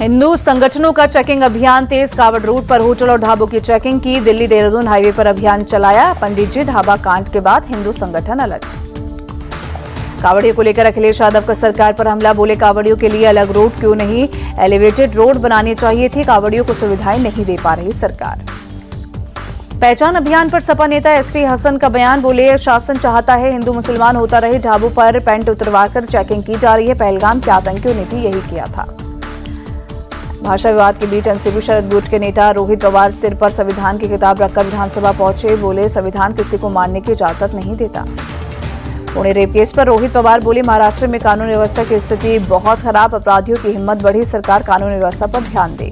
हिंदू संगठनों का चेकिंग अभियान तेज। कावड़ रूट पर होटल और ढाबों की चेकिंग की। दिल्ली देहरादून हाईवे पर अभियान चलाया। पंडित जी ढाबा कांड के बाद हिंदू संगठन अलर्ट। कावड़ियों को लेकर अखिलेश यादव का सरकार पर हमला। बोले कावड़ियों के लिए अलग रोड क्यों नहीं, एलिवेटेड रोड बनानी चाहिए थी। कावड़ियों को सुविधाएं नहीं दे पा रही सरकार। पहचान अभियान पर सपा नेता एसटी हसन का बयान। बोले शासन चाहता है हिंदू मुसलमान होता रहे। ढाबों पर पेंट उतरवाकर चेकिंग की जा रही है। पहलगाम के आतंकियों ने भी यही किया था। भाषा विवाद के बीच एनसीपी शरद गुट के नेता रोहित पवार सिर पर संविधान की किताब रखकर विधानसभा पहुंचे। बोले संविधान किसी को मारने की इजाजत नहीं देता। पुणे रेप केस पर रोहित पवार बोले महाराष्ट्र में कानून व्यवस्था की स्थिति बहुत खराब, अपराधियों की हिम्मत बढ़ी, सरकार कानून व्यवस्था पर ध्यान दे।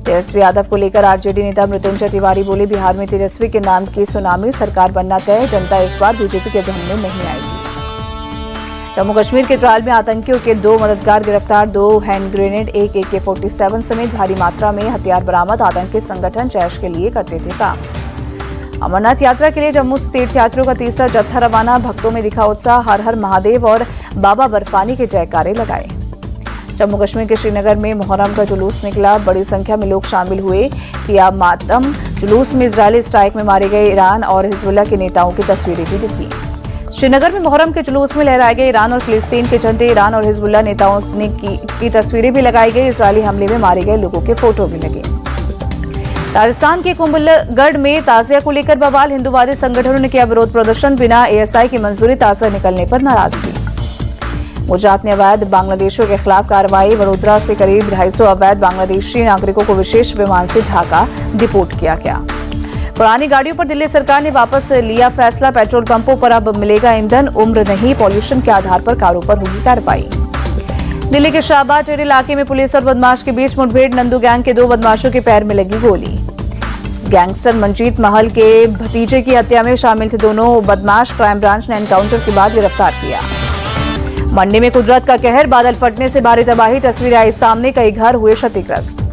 तेजस्वी यादव को लेकर आरजेडी नेता मृत्युंजय तिवारी बोले बिहार में तेजस्वी के नाम की सुनामी, सरकार बनना तय, जनता इस बार बीजेपी के भ्रम में नहीं आएगी। जम्मू कश्मीर के ट्रायल में आतंकियों के 2 मददगार गिरफ्तार, 2 हैंड ग्रेनेड, 1 AK-47 समेत भारी मात्रा में हथियार बरामद। आतंकी संगठन जैश के लिए करते थे काम। अमरनाथ यात्रा के लिए जम्मू से तीर्थयात्रियों का तीसरा जत्था रवाना। भक्तों में दिखा उत्साह, हर हर महादेव और बाबा बर्फानी के जयकारे लगाए। जम्मू कश्मीर के श्रीनगर में मुहर्रम का जुलूस निकला। बड़ी संख्या में लोग शामिल हुए। किया मातम। जुलूस में इजरायली स्ट्राइक में मारे गए ईरान और हिजबुल्लाह के नेताओं की तस्वीरें भी दिखी। श्रीनगर में मुहर्रम के जुलूस में लहराए गए ईरान और फिलिस्तीन के झंडे। ईरान और हिजबुल्लाह नेताओं की तस्वीरें भी लगाई गई। इजरायली हमले में मारे गए लोगों के फोटो भी लगे। राजस्थान के कुंभलगढ़ में ताजिया को लेकर बवाल। हिंदूवादी संगठनों ने किया विरोध प्रदर्शन। बिना ASI की मंजूरी ताजिया निकलने पर नाराजगी। गुजरात ने अवैध बांग्लादेशियों के खिलाफ कार्रवाई। वडोदरा से करीब 250 अवैध बांग्लादेशी नागरिकों को विशेष विमान से ढाका डिपोर्ट किया गया। पुरानी गाड़ियों पर दिल्ली सरकार ने वापस लिया फैसला। पेट्रोल पंपों पर अब मिलेगा ईंधन, उम्र नहीं, पॉल्यूशन के आधार पर कारों पर होगी कार्रवाई। दिल्ली के शाहबाद टेढ़े इलाके में पुलिस और बदमाश के बीच मुठभेड़। नंदू गैंग के 2 बदमाशों के पैर में लगी गोली। गैंगस्टर मंजीत महल के भतीजे की हत्या में शामिल थे दोनों बदमाश। क्राइम ब्रांच ने एनकाउंटर के बाद गिरफ्तार किया। मंडी में कुदरत का कहर, बादल फटने से भारी तबाही। तस्वीरें आई सामने, कई घर हुए क्षतिग्रस्त।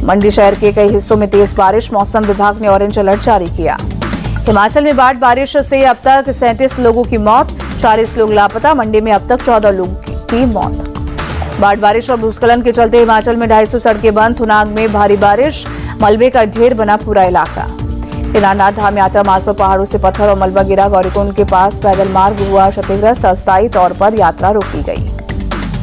मंडी शहर के कई हिस्सों में तेज बारिश। मौसम विभाग ने ऑरेंज अलर्ट जारी किया। हिमाचल में बाढ़ बारिश से अब तक 37 लोगों की मौत, 40 लोग लापता। मंडी में अब तक 14 लोगों की मौत। बाढ़ बारिश और भूस्खलन के चलते हिमाचल में 250 सड़कें बंद। थुनाग में भारी बारिश, मलबे का ढेर बना पूरा इलाका। केदारनाथ धाम यात्रा मार्ग पर पहाड़ों से पत्थर और मलबा गिरा। गौरीकुंड के पास पैदल मार्ग हुआ क्षतिग्रस्त। अस्थायी तौर पर यात्रा रोकी गई।